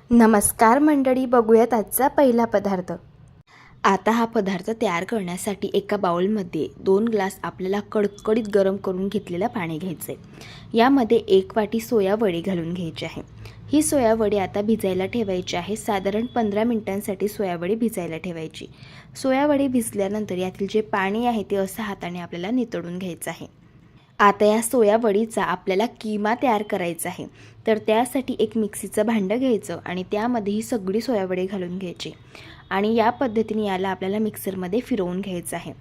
नमस्कार मंडळी, बघूयात आजचा पहिला पदार्थ। आता हा पदार्थ तयार करण्यासाठी एका बाउलमध्ये 2 ग्लास आपल्याला कडकडीत गरम करून घेतलेलं पाणी घ्यायचं आहे। यामध्ये 1 वाटी सोया वडी घालून घ्यायची आहे। ही सोया वडी आता भिजायला ठेवायची आहे। साधारण 15 मिनिटांसाठी सोया वडी भिजायला ठेवायची। सोया वडी भिजल्यानंतर यातील जे पाणी आहे ते असं हाताने आपल्याला नितळून घ्यायचं आहे। आता या सोया वडीचा आपल्याला कीमा तयार करायचा आहे। तर त्यासाठी एक मिक्सीचं भांडं घ्यायचं आणि त्यामध्ये ही सगळी सोया वडी घालून घ्यायची आणि या पद्धतीने याला आपल्याला मिक्सरमध्ये फिरवून घ्यायचं आहे।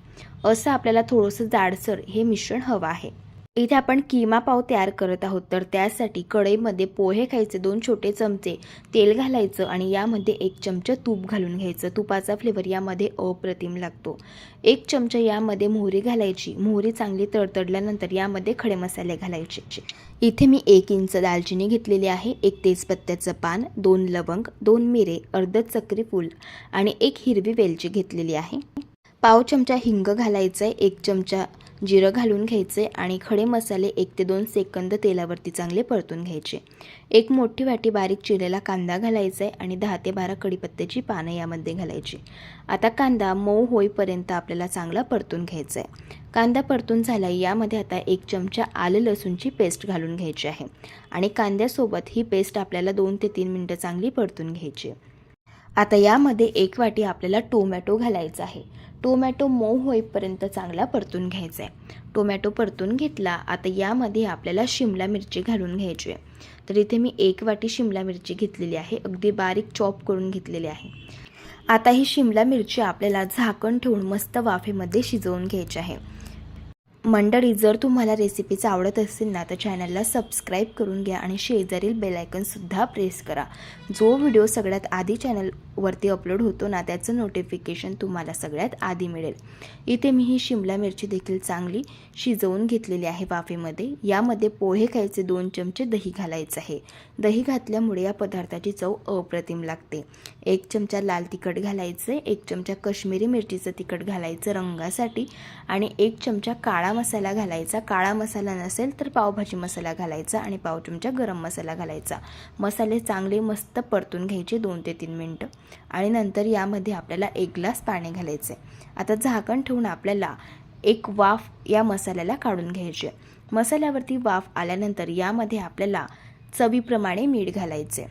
असं आपल्याला थोडंसं जाडसर हे मिश्रण हवं आहे। इथे आपण कीमा पाव तयार करत आहोत। तर त्यासाठी कढईमध्ये पोहे खायचे 2 छोटे चमचे तेल घालायचं आणि यामध्ये 1 चमचा तूप घालून घ्यायचं। तुपाचा फ्लेवर यामध्ये अप्रतिम लागतो। 1 चमचा यामध्ये मोहरी घालायची। मोहरी चांगली तडतडल्यानंतर यामध्ये खडे मसाले घालायचे। इथे मी 1 इंच दालचिनी घेतलेली आहे, 1 तेजपत्त्याचं पान, 2 लवंग, 2 मिरे, अर्ध चक्री फूल आणि 1 हिरवी वेलची घेतलेली आहे। पाव चमचा हिंग घालायचं आहे, 1 चमचा जिरं घालून घ्यायचे आणि खडे मसाले 1 ते 2 सेकंद तेलावरती चांगले परतून घ्यायचे। 1 मोठी वाटी बारीक चिरलेला कांदा घालायचा आहे आणि 10 ते 12 कढीपत्त्याची पानं यामध्ये घालायची। आता कांदा मऊ होईपर्यंत आपल्याला चांगला परतून घ्यायचा आहे। कांदा परतून झाला, यामध्ये आता 1 चमचा आलं लसूणची पेस्ट घालून घ्यायची आहे आणि कांद्यासोबत ही पेस्ट आपल्याला 2 ते 3 मिनिटं चांगली परतून घ्यायची। आता यामध्ये 1 वाटी आपल्याला टोमॅटो घालायचा आहे। टोमॅटो मऊ होईपर्यंत चांगला परतून घ्यायचा आहे। टोमॅटो परतून घेतला, आता यामध्ये आपल्याला शिमला मिरची घालून घ्यायची आहे। तर इथे मी 1 वाटी शिमला मिरची घेतलेली आहे, अगदी बारीक चॉप करून घेतलेली आहे। आता ही शिमला मिरची आपल्याला झाकण ठेवून मस्त वाफेमध्ये शिजवून घ्यायची आहे। मंडळी, जर तुम्हाला रेसिपीच आवडत असेल ना तर चॅनलला सबस्क्राईब करून घ्या आणि शेजारील बेल आयकॉन सुद्धा प्रेस करा। जो व्हिडिओ सगळ्यात आधी चॅनलवरती अपलोड होतो ना त्याचं नोटिफिकेशन तुम्हाला सगळ्यात आधी मिळेल। इथे मी ही शिमला मिरची देखील चांगली शिजवून घेतलेली आहे वाफेमध्ये। यामध्ये पोहे खायचे 2 चमचे दही घालायचं आहे। दही घातल्यामुळे या पदार्थाची चव अप्रतिम लागते। 1 चमचा लाल तिखट घालायचं, 1 चमचा काश्मीरी मिरचीचं तिखट घालायचं रंगासाठी आणि 1 चमचा काळा मसाला घालायचा। काळा मसाला नसेल तर पावभाजी मसाला घालायचा आणि पाव चमचा गरम मसाला घालायचा। मसाले चांगले मस्त परतून घ्यायचे 2 ते 3 मिनिटं आणि नंतर यामध्ये आपल्याला 1 ग्लास पाणी घालायचे। आता झाकण ठेवून आपल्याला एक वाफ या मसाल्याला काढून घ्यायची। मसाल्यावरती वाफ आल्यानंतर यामध्ये आपल्याला चवीप्रमाणे मीठ घालायचे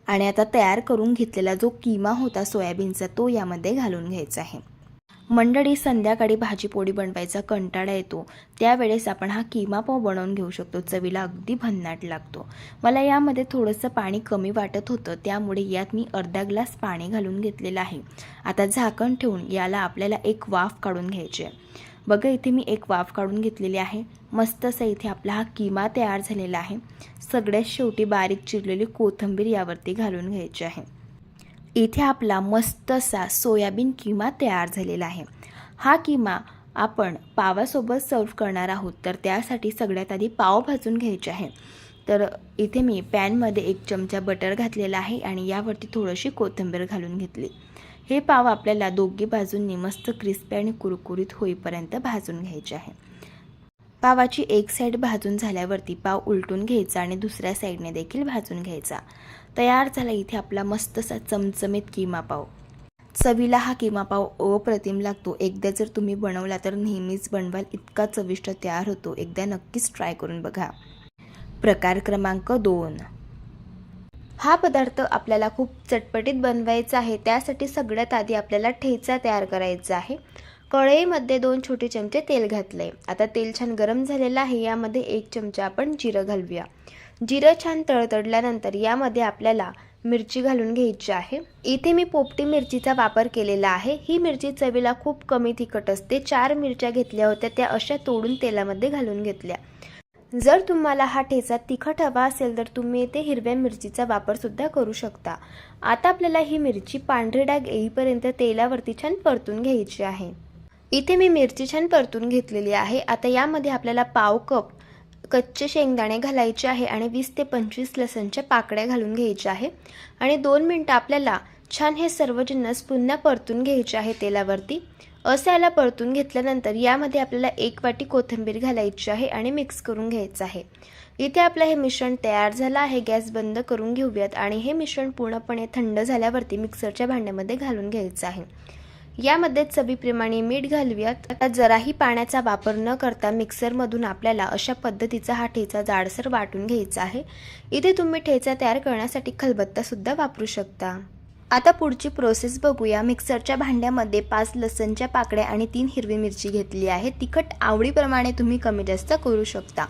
आणि आता तयार करून घेतलेला जो कीमा होता सोयाबीनचा तो यामध्ये घालून घ्यायचा आहे। मंडळी, संध्याकाळी भाजीपोळी बनवायचा कंटाळा येतो त्यावेळेस आपण हा कीमा पाव बनवून घेऊ शकतो। चवीला अगदी भन्नाट लागतो। मला यामध्ये थोडंसं पाणी कमी वाटत होतं त्यामुळे यात मी अर्धा ग्लास पाणी घालून घेतलेलं आहे। आता झाकण ठेवून याला आपल्याला एक वाफ काढून घ्यायची आहे। बघा, इथे मी एक वाफ काढून घेतलेली आहे। मस्त असा इथे आपला हा कीमा तयार झालेला आहे। सगळ्यात शेवटी बारीक चिरलेली कोथिंबीर यावरती घालून घ्यायची आहे। इथे आपला मस्त असा सोयाबीन कीमा तयार झालेला आहे। हा कीमा आपण पावासोबत सर्व करणार आहोत। तर त्यासाठी सगळ्यात आधी पाव भाजून घ्यायचे आहे। तर इथे मी पॅनमध्ये 1 चमचा बटर घातलेला आहे आणि यावरती थोडीशी कोथिंबीर घालून घेतली। हे पाव आपल्याला दोघी बाजूंनी मस्त क्रिस्पी आणि कुरकुरीत होईपर्यंत भाजून घ्यायचे आहे। पावाची एक साईड भाजून झाल्यावरती पाव उलटून घ्यायचा आणि दुसऱ्या साईडने देखील भाजून घ्यायचा। तयार झाला इथे आपला मस्त असा चमचमीत कीमा पाव। चवीला हा कीमा पाव अप्रतिम लागतो। एकदा जर तुम्ही बनवला तर नेहमीच बनवाल, इतका चविष्ट तयार होतो। एकदा नक्कीच ट्राय करून बघा। प्रकार क्रमांक 2। हा पदार्थ आपल्याला खूप चटपटीत बनवायचा आहे। त्यासाठी सगळ्यात आधी आपल्याला ठेचा तयार करायचा आहे। कढईमध्ये 2 छोटे चमचे तेल घातले। आता तेल छान गरम झालेलं आहे। यामध्ये 1 चमचा आपण जिरं घालूया। जिरं छान तळतडल्यानंतर यामध्ये आपल्याला मिरची घालून घ्यायची आहे। इथे मी पोपटी मिरचीचा वापर केलेला आहे। ही मिरची चवीला खूप कमी तिखट असते। 4 मिरच्या घेतल्या होत्या त्या अशा तोडून तेलामध्ये घालून घेतल्या। जर तुम्हाला हा ठेचा तिखट हवा असेल तर तुम्ही इथे हिरव्या मिरचीचा वापर सुद्धा करू शकता। आता आपल्याला ही मिरची पांढरी डाग येईपर्यंत तेलावरती छान परतून घ्यायची आहे। इथे मी मिरची छान परतून घेतलेली आहे। आता यामध्ये आपल्याला पाव कप कच्चे शेंगदाणे घालायचे आहे आणि 20 ते 25 लसणच्या पाकळ्या घालून घ्यायच्या आहे आणि 2 मिनिटं आपल्याला छान हे सर्व जिन्नस पुन्हा परतून घ्यायचे आहे तेलावरती। असं याला परतून घेतल्यानंतर यामध्ये आपल्याला 1 वाटी कोथिंबीर घालायची आहे आणि मिक्स करून घ्यायचं आहे. इथे आपलं हे मिश्रण तयार झालं आहे. गॅस बंद करून घेऊयात आणि हे मिश्रण पूर्णपणे थंड झाल्यावरती मिक्सरच्या भांड्यामध्ये घालून घ्यायचं आहे. यामध्ये चवीप्रमाणे मीठ घालूयात. आता जराही पाण्याचा वापर न करता मिक्सरमधून आपल्याला अशा पद्धतीचा हा ठेचा जाडसर वाटून घ्यायचा आहे. इथे तुम्ही ठेचा तयार करण्यासाठी खलबत्ता सुद्धा वापरू शकता. आता पुढची प्रोसेस बघूया. मिक्सरच्या भांड्यामध्ये 5 लसणच्या पाकळ्या आणि 3 हिरवी मिरची घेतली आहे. तिखट आवडीप्रमाणे तुम्ही कमी जास्त करू शकता.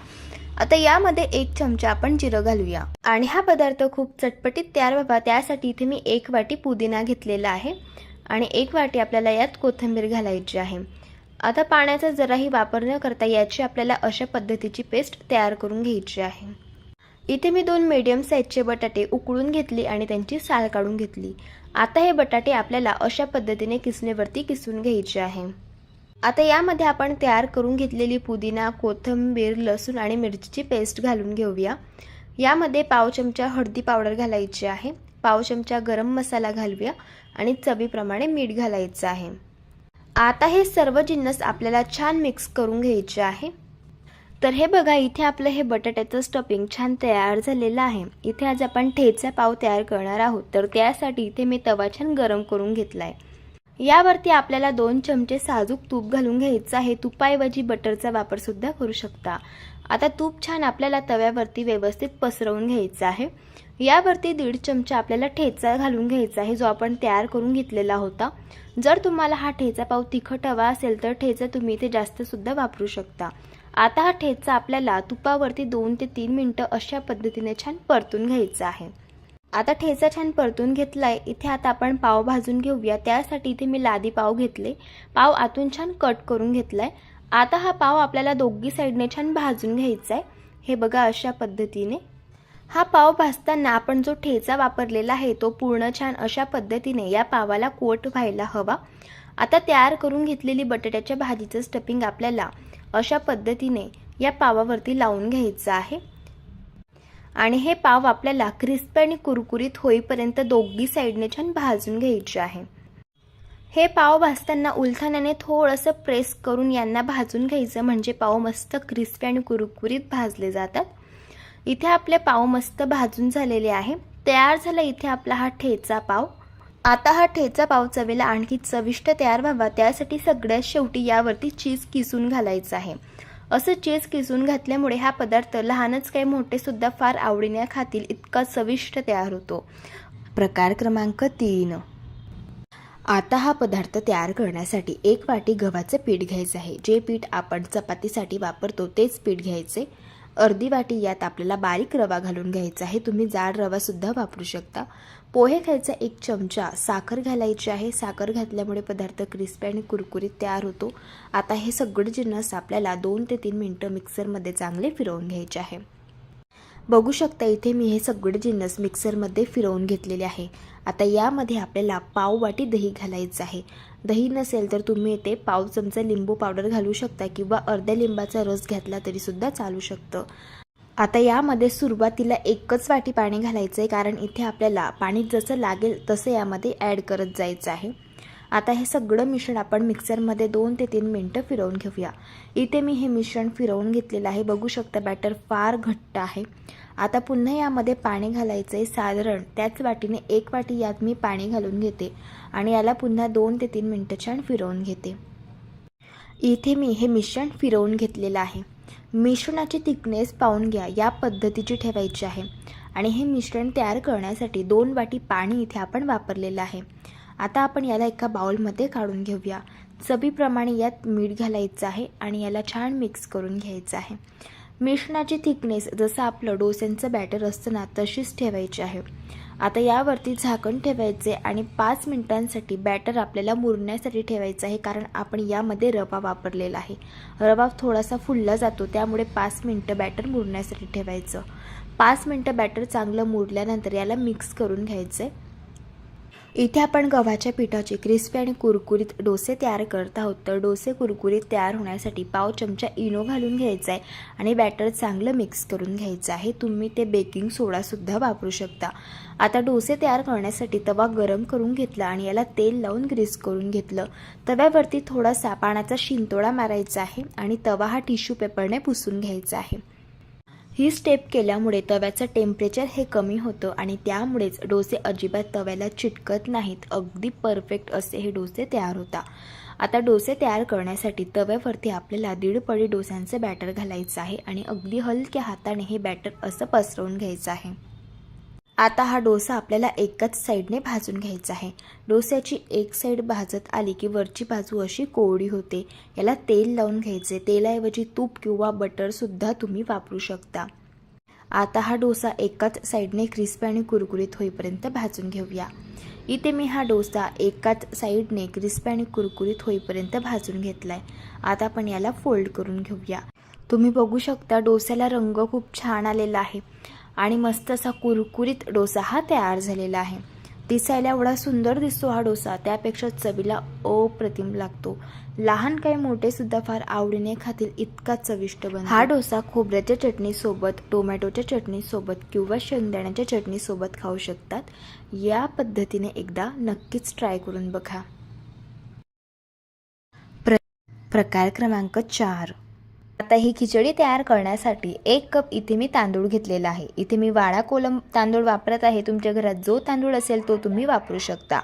आता यामध्ये 1 चमचा आपण जिरं घालूया आणि हा पदार्थ खूप चटपटीत तयार व्हावा त्यासाठी इथे मी 1 वाटी पुदिना घेतलेला आहे आणि 1 वाटी आपल्याला यात कोथिंबीर घालायची आहे. आता पाण्याचा जराही वापर न करता याची आपल्याला अशा पद्धतीची पेस्ट तयार करून घ्यायची आहे. इथे मी 2 मीडियम साईजचे बटाटे उकळून घेतली आणि त्यांची साल काढून घेतली. आता हे बटाटे आपल्याला अशा पद्धतीने किसणीवरती किसून घ्यायचे आहे. आता यामध्ये आपण तयार करून घेतलेली पुदिना, कोथिंबीर, लसूण आणि मिरचीची पेस्ट घालून घेऊया. यामध्ये पाव चमचा हळदी पावडर घालायची आहे, पाव चमचा गरम मसाला घालूया आणि चवीप्रमाणे मीठ घालायचं आहे. आता हे सर्व जिन्नस आपल्याला छान मिक्स करून घ्यायचे आहे. तर हे बघा, इथे आपलं हे बटाट्याचं स्टफिंग छान तयार झालेलं आहे. इथे आज आपण ठेचा पाव तयार करणार आहोत. तर त्यासाठी इथे मी तवा छान गरम करून घेतला आहे. यावरती आपल्याला 2 चमचे साजूक तूप घालून घ्यायचं आहे. तुपाऐवजी बटरचा वापर सुद्धा करू शकता. आता तूप छान आपल्याला तव्यावरती व्यवस्थित पसरवून घ्यायचं आहे. यावरती 1.5 चमचा आपल्याला ठेचा घालून घ्यायचा आहे, जो आपण तयार करून घेतलेला होता. जर तुम्हाला हा ठेचा पाव तिखट हवा असेल तर ठेचा तुम्ही इथे जास्त सुद्धा वापरू शकता. आता हा ठेचा आपल्याला तुपावरती 2 ते 3 मिनिटं अशा पद्धतीने छान परतून घ्यायचा आहे. आता ठेचा छान परतून घेतलाय. इथे आता आपण पाव भाजून घेऊया. त्यासाठी इथे मी लादी पाव घेतले. पाव आतून छान कट करून घेतलाय. आता हा पाव आपल्याला दोघी साईडने छान भाजून घ्यायचा आहे. हे बघा, अशा पद्धतीने हा पाव भाजताना आपण जो ठेचा वापरलेला आहे तो पूर्ण छान अशा पद्धतीने या पावाला कोट व्हायला हवा. आता तयार करून घेतलेली बटाट्याच्या भाजीचं स्टफिंग आपल्याला अशा पद्धतीने या पावावरती लावून घ्यायचं आहे आणि हे पाव आपल्याला क्रिस्पी आणि कुरकुरीत होईपर्यंत दोघी साईडने छान भाजून घ्यायचे आहे. हे पाव भाजताना उलथाण्याने थोडंसं प्रेस करून यांना भाजून घ्यायचं, म्हणजे पाव मस्त क्रिस्पी आणि कुरकुरीत भाजले जातात. इथे आपले पाव मस्त भाजून झालेले आहे. तयार झाला इथे आपला हा ठेचा पाव. आता हा ठेचा पाव चवीला आणखी चविष्ट तयार व्हावा त्यासाठी सगळ्यात शेवटी यावरती चीज किसून घालायचं आहे. असं चीज किसून घातल्यामुळे हा पदार्थ लहानच काही मोठे सुद्धा फार आवडीने खातील इतका चविष्ट तयार होतो. प्रकार क्रमांक 3. आता हा पदार्थ तयार करण्यासाठी 1 वाटी गव्हाचं पीठ घ्यायचं आहे. जे पीठ आपण चपातीसाठी वापरतो तेच पीठ घ्यायचे. अर्धी वाटी यात आपल्याला बारीक रवा घालून घ्यायचा आहे. तुम्ही जाड रवा सुद्धा वापरू शकता. पोहे खायचा 1 चमचा, साखर घालायची आहे. साखर घातल्यामुळे पदार्थ क्रिस्पी आणि कुरकुरीत तयार होतो. आता हे सगळे जिन्नस आपल्याला 2 ते 3 मिनिटं मिक्सरमध्ये चांगले फिरवून घ्यायचे आहे. बघू शकता इथे मी हे सगळे जिन्नस मिक्सरमध्ये फिरवून घेतलेले आहे. आता यामध्ये आपल्याला पाव वाटी दही घालायचं आहे. दही नसेल तर तुम्ही इथे पाव चमचा लिंबू पावडर घालू शकता किंवा अर्ध्या लिंबाचा रस घातला तरी सुद्धा चालू शकतं. आता यामध्ये सुरुवातीला 1च वाटी पाणी घालायचं आहे, कारण इथे आपल्याला पाणी जसं लागेल तसं यामध्ये ॲड करत जायचं आहे. आता हे सगळं मिश्रण आपण मिक्सरमध्ये 2 ते 3 मिनिटं फिरवून घेऊया. इथे मी हे मिश्रण फिरवून घेतलेलं आहे. बघू शकता बॅटर फार घट्ट आहे. आता पुन्हा यामध्ये पाणी घालायचं आहे. साधारण त्याच वाटीने 1 वाटी यात मी पाणी घालून घेते आणि याला पुन्हा 2 ते 3 मिनिटं छान फिरवून घेते. इथे मी हे मिश्रण फिरवून घेतलेलं आहे. मिश्रणाची थिकनेस पाहून घ्या, या पद्धतीची ठेवायची आहे आणि हे मिश्रण तयार करण्यासाठी 2 वाटी पाणी इथे आपण वापरलेलं आहे. आता आपण याला एका बाउलमध्ये काढून घेऊया. चवीप्रमाणे यात मीठ घालायचं आहे आणि याला छान मिक्स करून घ्यायचं आहे. मिश्रणाची थिकनेस जसं आपलं डोस्यांचं बॅटर असतं ना तशीच ठेवायची आहे. आता यावरती झाकण ठेवायचे आणि 5 मिनिटांसाठी बॅटर आपल्याला मुरण्यासाठी ठेवायचं आहे, कारण आपण यामध्ये रवा वापरलेला आहे. रवा थोडासा फुलला जातो, त्यामुळे 5 मिनिटं बॅटर मुरण्यासाठी ठेवायचं. 5 मिनिटं बॅटर चांगलं मुरल्यानंतर याला मिक्स करून घ्यायचं आहे. इथे आपण गव्हाच्या पिठाचे क्रिस्पी आणि कुरकुरीत डोसे तयार करत आहोत. तर डोसे कुरकुरीत तयार होण्यासाठी पाव चमचा इनो घालून घ्यायचा आहे आणि बॅटर चांगलं मिक्स करून घ्यायचं आहे. तुम्ही ते बेकिंग सोडासुद्धा वापरू शकता. आता डोसे तयार करण्यासाठी तवा गरम करून घेतला आणि याला तेल लावून ग्रीस करून घेतलं. तव्यावरती थोडासा पाण्याचा शिंतोडा मारायचा आहे आणि तवा हा टिश्यू पेपरने पुसून घ्यायचा आहे. ही स्टेप केल्यामुळे तव्याचं टेम्परेचर हे कमी होतं आणि त्यामुळेच डोसे अजिबात तव्याला चिटकत नाहीत. अगदी परफेक्ट असे हे डोसे तयार होतात. आता डोसे तयार करण्यासाठी तव्यावरती आपल्याला 1.5 पळी डोस्यांचं बॅटर घालायचं आहे आणि अगदी हलक्या हाताने हे बॅटर असं पसरवून घ्यायचं आहे. आता हा डोसा आपल्याला एकाच साईडने भाजून घ्यायचा आहे. डोस्याची एक साईड भाजत आली की वरची बाजू अशी कोरडी होते. याला तेल लावून घ्यायचे. तेलाऐवजी तूप किंवा बटरसुद्धा तुम्ही वापरू शकता. आता हा डोसा एकाच साईडने क्रिस्पी आणि कुरकुरीत होईपर्यंत भाजून घेऊया. इथे मी हा डोसा एकाच साईडने क्रिस्पी आणि कुरकुरीत होईपर्यंत भाजून घेतला आहे. आता आपण याला फोल्ड करून घेऊया. तुम्ही बघू शकता डोस्याला रंग खूप छान आलेला आहे आणि मस्त असा कुरकुरीत डोसा हा तयार झालेला आहे. दिसायला एवढा सुंदर दिसतो हा डोसा, त्यापेक्षा चवीला अप्रतिम लागतो. लहान काही मोठे सुद्धा फार आवडीने खातील इतका चविष्ट बनतो. हा डोसा खोबऱ्याच्या चटणीसोबत, टोमॅटोच्या चटणीसोबत किंवा शेंगदाण्याच्या चटणीसोबत खाऊ शकतात. या पद्धतीने एकदा नक्कीच ट्राय करून बघा. प्रकार क्रमांक 4. आता ही खिचडी तयार करण्यासाठी 1 कप इथे मी तांदूळ घेतलेला आहे. इथे मी वाडा कोलम तांदूळ वापरत आहे. तुमच्या घरात जो तांदूळ असेल तो तुम्ही वापरू शकता.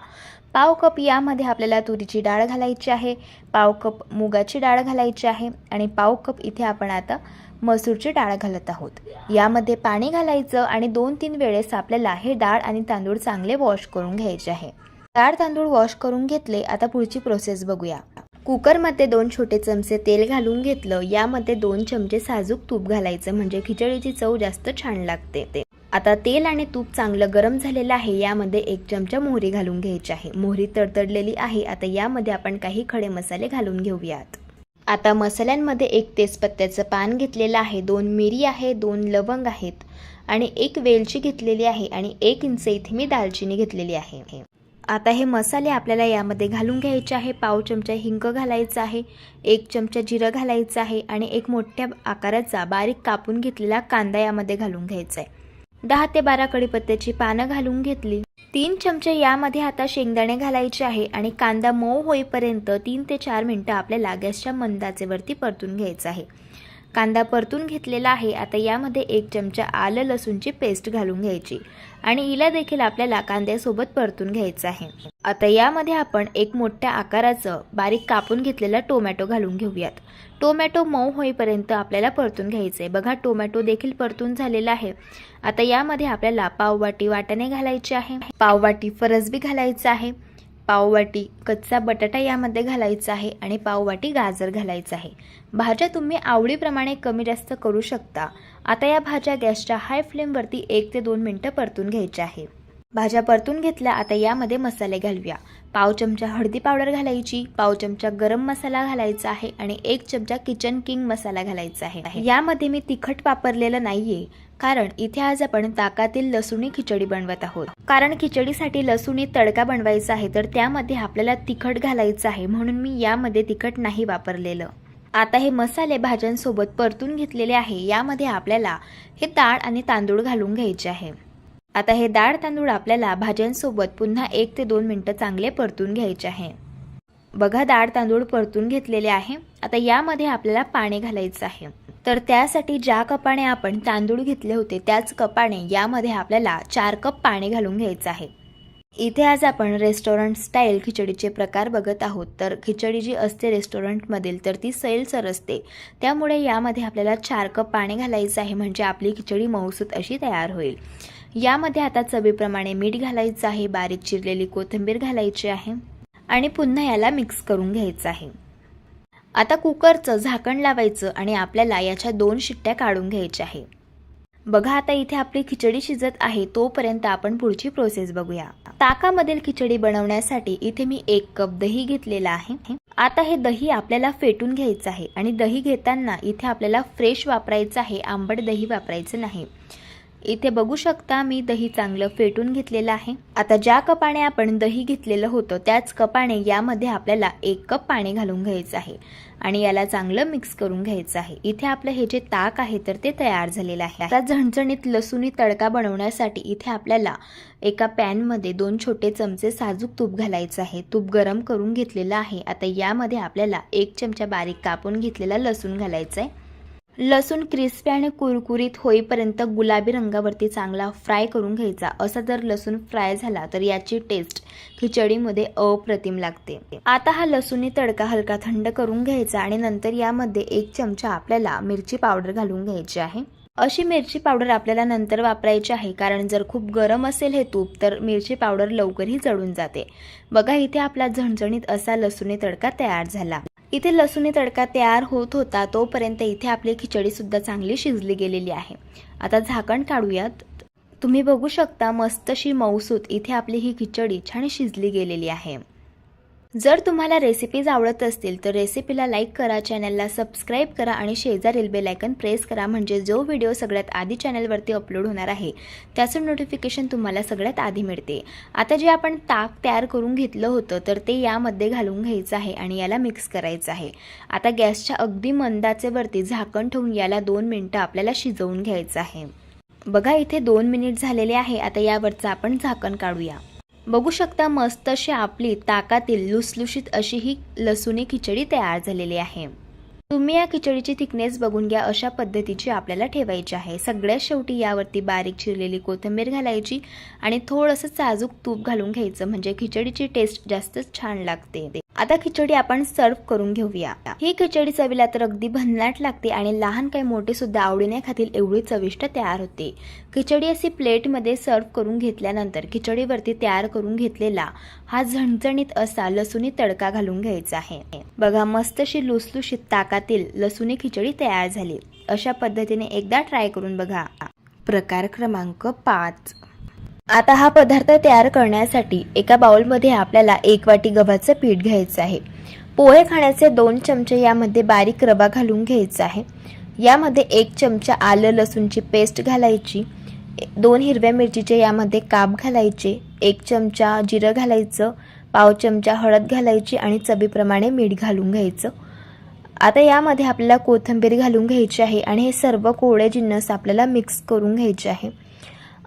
पाव कप यामध्ये आपल्याला तुरीची डाळ घालायची आहे, पाव कप मुगाची डाळ घालायची आहे आणि पाव कप इथे आपण आता मसूरची डाळ घालत आहोत. यामध्ये पाणी घालायचं आणि 2-3 वेळेस आपल्याला हे डाळ आणि तांदूळ चांगले वॉश करून घ्यायचे आहे. डाळ तांदूळ वॉश करून घेतले. आता पुढची प्रोसेस बघूया. कुकरमध्ये 2 छोटे चमचे तेल घालून घेतलं. यामध्ये 2 चमचे साजूक तूप घालायचं म्हणजे खिचडीची चव जास्त छान लागते. आता तेल आणि तूप चांगलं गरम झालेलं आहे. यामध्ये 1 चमचा मोहरी घालून घ्यायची आहे. मोहरी तडतडलेली आहे. आता यामध्ये आपण काही खडे मसाले घालून घेऊयात. आता मसाल्यांमध्ये 1 तेजपत्त्याचं पान घेतलेलं आहे, 2 मिरी आहे, 2 लवंग आहेत आणि 1 वेलची घेतलेली आहे आणि 1 इंच इथे मी दालचिनी घेतलेली आहे. आता हे मसाले आपल्याला यामध्ये घालून घ्यायचे आहे. पाव चमचा हिंग घालायचा आहे, 1 चमचा जिरं घालायचं आहे आणि 1 मोठ्या आकाराचा बारीक कापून घेतलेला कांदा यामध्ये घालून घ्यायचा आहे. 10 ते 12 कढीपत्त्याची पानं घालून घेतली. 3 चमचे यामध्ये आता शेंगदाणे घालायचे आहे आणि कांदा मऊ होईपर्यंत 3 ते 4 मिनिटं आपल्याला गॅसच्या मंद आचेवरती परतून घ्यायचा आहे. कांदा परतून घेतलेला आहे. आता यामध्ये 1 चमचा आलं लसूणची पेस्ट घालून घ्यायची आणि हिला देखील आपल्याला कांद्यासोबत परतून घ्यायचं आहे. आता यामध्ये आपण 1 मोठ्या आकाराचं बारीक कापून घेतलेला टोमॅटो घालून घेऊयात. टोमॅटो मऊ होईपर्यंत आपल्याला परतून घ्यायचं आहे. बघा टोमॅटो देखील परतून झालेला आहे. आता यामध्ये आपल्याला पाववाटी वाटाणे घालायचे आहे, पाववाटी फरसबी घालायचं आहे, पाववाटी कच्चा बटाटा यामध्ये घालायचा आहे आणि पाववाटी गाजर घालायचं आहे. भाज्या तुम्ही आवडीप्रमाणे कमी जास्त करू शकता. आता या भाज्या गॅसच्या हाय फ्लेमवरती 1 ते 2 मिनिटं परतून घ्यायच्या आहे. भाज्या परतून घेतल्या. आता यामध्ये मसाले घालूया. पाव चमचा हळदी पावडर घालायची, पाव चमचा गरम मसाला घालायचा आहे आणि 1 चमचा किचन किंग मसाला घालायचा आहे. यामध्ये मी तिखट वापरलेलं नाहीये कारण इथे आज आपण ताकातील लसूणी खिचडी बनवत आहोत. कारण खिचडीसाठी लसूणी तडका बनवायचा आहे तर त्यामध्ये आपल्याला तिखट घालायचं आहे म्हणून मी यामध्ये तिखट नाही वापरलेलं. आता हे मसाले भाज्यांसोबत परतून घेतलेले आहे. यामध्ये आपल्याला हे डाळ आणि तांदूळ घालून घ्यायचे आहे. आता हे डाळ तांदूळ आपल्याला भाज्यांसोबत पुन्हा 1 ते 2 मिनिटं चांगले परतून घ्यायचे आहे. बघा डाळ तांदूळ परतून घेतलेले आहे. आता यामध्ये आपल्याला पाणी घालायचं आहे. तर त्यासाठी ज्या कपाने आपण तांदूळ घेतले होते त्याच कपाने यामध्ये आपल्याला 4 कप पाणी घालून घ्यायचं आहे. इथे आज आपण रेस्टॉरंट स्टाईल खिचडीचे प्रकार बघत आहोत. तर खिचडी जी असते रेस्टॉरंटमधील तर ती सैलसर असते, त्यामुळे यामध्ये आपल्याला 4 कप पाणी घालायचं आहे म्हणजे आपली खिचडी मऊसूत अशी तयार होईल. यामध्ये आता चवीप्रमाणे मीठ घालायचं आहे, बारीक चिरलेली कोथिंबीर घालायची आहे आणि पुन्हा याला मिक्स करून घ्यायचं आहे. आता कुकरचं झाकण लावायचं आणि आपल्याला याच्या 2 शिट्ट्या काढून घ्यायच्या आहे. बघा आता इथे आपली खिचडी शिजत आहे तोपर्यंत आपण पुढची प्रोसेस बघूया. ताकामधील खिचडी बनवण्यासाठी इथे मी 1 कप दही घेतलेला आहे. आता हे दही आपल्याला फेटून घ्यायचं आहे आणि दही घेताना इथे आपल्याला फ्रेश वापरायचं आहे, आंबट दही वापरायचं नाही. इथे बघू शकता मी दही चांगलं फेटून घेतलेलं आहे। आता ज्या कपाने आपण दही घेतलेलं होतं त्याच कपाने यामध्ये आपल्याला 1 कप पाणी घालून घ्यायचं आहे आणि याला चांगलं मिक्स करून घ्यायचं आहे। इथे आपलं हे जे ताक आहे तर ते तयार झालेलं आहे। आता झणझणीत लसूणी तडका बनवण्यासाठी इथे आपल्याला एका पॅन मध्ये 2 छोटे चमचे साजूक तूप घालायचं आहे। तूप गरम करून घेतलेलं आहे। आता यामध्ये आपल्याला 1 चमचा बारीक कापून घेतलेला लसूण घालायचा आहे। लसूण क्रिस्पी आणि कुरकुरीत होईपर्यंत गुलाबी रंगावरती चांगला फ्राय करून घ्यायचा। असा जर लसूण फ्राय झाला तर याची टेस्ट खिचडीमध्ये अप्रतिम लागते। आता हा लसूणी तडका हलका थंड करून घ्यायचा आणि नंतर यामध्ये 1 चमचा आपल्याला मिरची पावडर घालून घ्यायची आहे। अशी मिरची पावडर आपल्याला नंतर वापरायची आहे, कारण जर खूप गरम असेल हे तूप तर मिरची पावडर लवकरही जळून जाते। बघा इथे आपला झणझणीत असा लसूणी तडका तयार झाला। इथे लसूणी तडका तयार होत होता तोपर्यंत इथे आपली खिचडी सुद्धा चांगली शिजली गेलेली आहे। आता झाकण काढूयात। तुम्ही बघू शकता मस्तशी मऊसूत इथे आपली ही खिचडी छान शिजली गेलेली आहे। जर तुम्हाला रेसिपीज आवडत असतील तर रेसिपीला लाईक करा, चॅनलला सबस्क्राईब करा आणि शेजारील बेल आयकॉन प्रेस करा, म्हणजे जो व्हिडिओ सगळ्यात आधी चॅनलवरती अपलोड होणार आहे त्याचं नोटिफिकेशन तुम्हाला सगळ्यात आधी मिळते। आता जे आपण ताक तयार करून घेतलं होतं तर ते यामध्ये घालून घ्यायचं आहे आणि याला मिक्स करायचं आहे। आता गॅसच्या अगदी मंदाचे वरती झाकण ठेवून याला 2 मिनिटं आपल्याला शिजवून घ्यायचं आहे। बघा इथे 2 मिनिट झालेले आहे। आता यावरचं आपण झाकण काढूया। बघू शकता मस्त अशी आपली ताकातील लुसलुशीत अशी ही लसूणी खिचडी तयार झालेली आहे। तुम्ही या खिचडीची थिकनेस बघून घ्या, अशा पद्धतीची आपल्याला ठेवायची आहे। सगळ्यात शेवटी यावरती बारीक चिरलेली कोथिंबीर घालायची आणि थोडंसं साजूक तूप घालून घ्यायचं, म्हणजे खिचडीची टेस्ट जास्तच छान लागते। आता खिचडी आपण सर्व करून घेऊया। ही खिचडी चवीला तर अगदी भन्नाट लागते आणि लहान काही मोठे सुद्धा आवडीने खातील एवढी चविष्ट तयार होते। खिचडी अशी प्लेटमध्ये सर्व करून घेतल्यानंतर खिचडीवरती तयार करून घेतलेला हा झणझणीत असा लसूणी तडका घालून घ्यायचा आहे। बघा मस्त अशी लुसलुशीत ताकातील लसूणी खिचडी तयार झाली। अशा पद्धतीने एकदा ट्राय करून बघा। प्रकार क्रमांक 5। आता हा पदार्थ तयार करण्यासाठी एका बाउलमध्ये आपल्याला 1 वाटी गव्हाचं पीठ घ्यायचं आहे। पोहे खाण्याचे 2 चमचे यामध्ये बारीक रवा घालून घ्यायचा आहे। यामध्ये 1 चमचा आलं लसूणची पेस्ट घालायची, 2 हिरव्या मिरचीचे यामध्ये काप घालायचे, 1 चमचा जिरं घालायचं, पाव चमचा हळद घालायची आणि चवीप्रमाणे मीठ घालून घ्यायचं। आता यामध्ये आपल्याला कोथिंबीर घालून घ्यायची आहे आणि हे सर्व कोळे जिन्नस आपल्याला मिक्स करून घ्यायचे आहे।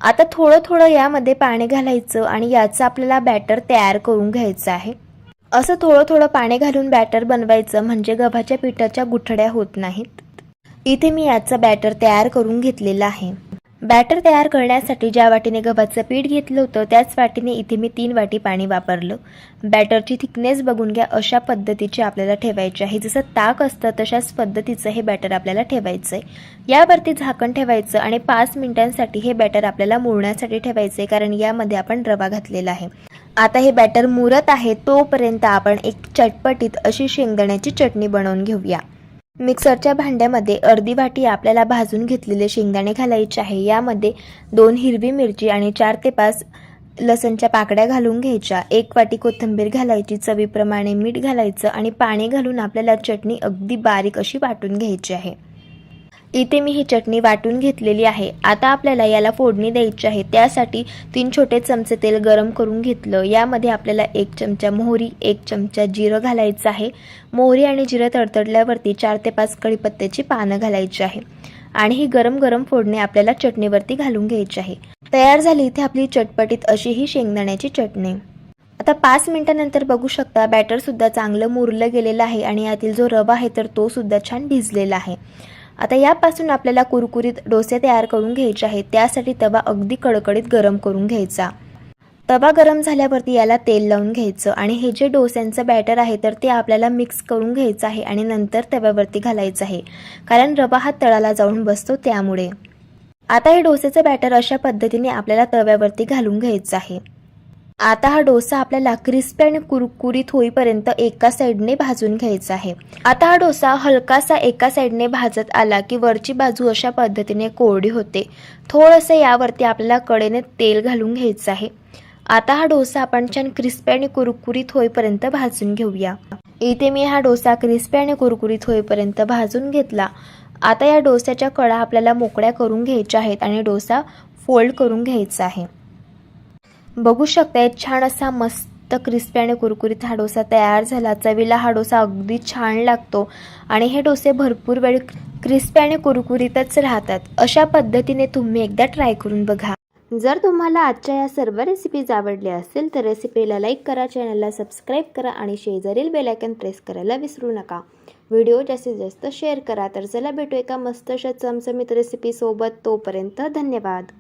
आता थोडं थोडं यामध्ये पाणी घालायचं आणि याचं आपल्याला बॅटर तयार करून घ्यायचं आहे। असं थोडं थोडं पाणी घालून बॅटर बनवायचं, म्हणजे गव्हाच्या पिठाच्या गुठळ्या होत नाहीत। इथे मी याचं बॅटर तयार करून घेतलेलं आहे। बॅटर तयार करण्यासाठी ज्या वाटीने गव्हाचं पीठ घेतलं होतं त्याच वाटीने इथे मी 3 वाटी पाणी वापरलं। बॅटरची थिकनेस बघून घ्या, अशा पद्धतीची आपल्याला ठेवायची आहे। जसं ताक असतं तशाच पद्धतीचं हे बॅटर आपल्याला ठेवायचं आहे। यावरती झाकण ठेवायचं आणि 5 मिनिटांसाठी हे बॅटर आपल्याला मुरण्यासाठी ठेवायचं आहे, कारण यामध्ये आपण रवा घातलेला आहे। आता हे बॅटर मुरत आहे तोपर्यंत आपण एक चटपटीत अशी शेंगदाण्याची चटणी बनवून घेऊया। मिक्सरच्या भांड्यामध्ये अर्धी वाटी आपल्याला भाजून घेतलेले शेंगदाणे घालायचे आहे। यामध्ये 2 हिरवी मिरची आणि 4 ते 5 लसणच्या पाकळ्या घालून घ्यायच्या, 1 वाटी कोथिंबीर घालायची, चवीप्रमाणे मीठ घालायचं आणि पाणी घालून आपल्याला चटणी अगदी बारीक अशी वाटून घ्यायची आहे। इथे मी ही चटणी वाटून घेतलेली आहे। आता आपल्याला याला फोडणी द्यायची आहे। त्यासाठी 3 छोटे चमचे तेल गरम करून घेतलं। यामध्ये आपल्याला 1 चमचा मोहरी, 1 चमचा जिरं घालायचं आहे। मोहरी आणि जिरं तडतडल्यावरती 4 ते 5 कढीपत्त्याची पानं घालायची आहे आणि ही गरम गरम फोडणी आपल्याला चटणीवरती घालून घ्यायची आहे। तयार झाली इथे आपली चटपटीत अशी ही शेंगदाण्याची चटणी। आता 5 मिनिटांनंतर बघू शकता बॅटर सुद्धा चांगलं मुरलं गेलेलं आहे आणि यातील जो रवा आहे तर तो सुद्धा छान भिजलेला आहे। आता यापासून आपल्याला कुरकुरीत डोसे तयार करून घ्यायचे आहेत। त्यासाठी तवा अगदी कडकडीत गरम करून घ्यायचा। तवा गरम झाल्यावरती याला तेल लावून घ्यायचं आणि हे जे डोस्यांचं बॅटर आहे तर ते आपल्याला मिक्स करून घ्यायचं आहे आणि नंतर तव्यावरती घालायचं आहे, कारण रवा हा तळाला जाऊन बसतो त्यामुळे। आता हे डोसेचं बॅटर अशा पद्धतीने आपल्याला तव्यावरती घालून घ्यायचं आहे। आता हा डोसा आपल्याला क्रिस्पी आणि कुरकुरीत होईपर्यंत एका साइडने भाजून घ्यायचा आहे। आता हा डोसा हलकासा एका साइडने भाजत आला की वरची बाजू अशा पद्धतीने कोरडी होते। थोडंसं यावरती आपल्याला कडेने तेल घालून घ्यायचं आहे। आता हा डोसा आपण छान क्रिस्पी आणि कुरकुरीत होईपर्यंत भाजून घेऊया। इथे मी हा डोसा क्रिस्पी आणि कुरकुरीत होईपर्यंत भाजून घेतला। आता या डोस्याच्या कडा आपल्याला मोकळ्या करून घ्यायच्या आहेत आणि डोसा फोल्ड करून घ्यायचा आहे. बघू शकता छान असा मस्त क्रिस्पी आणि कुरकुरीत हा डोसा तयार झाला. चवीला हा डोसा अगदी छान लागतो आणि हे डोसे भरपूर वेळ क्रिस्पी आणि कुरकुरीतच राहतात. अशा पद्धतीने तुम्ही एकदा ट्राय करून बघा. जर तुम्हाला आजच्या या सर्व रेसिपीज आवडल्या असेल तर रेसिपीला लाईक करा, चॅनलला सबस्क्राईब करा आणि शेजारील बेल आयकॉन प्रेस करायला विसरू नका. व्हिडिओ जास्तीत जास्त शेअर करा. तर चला भेटू एका मस्त अशा चमचमीत रेसिपीसोबत. तोपर्यंत धन्यवाद.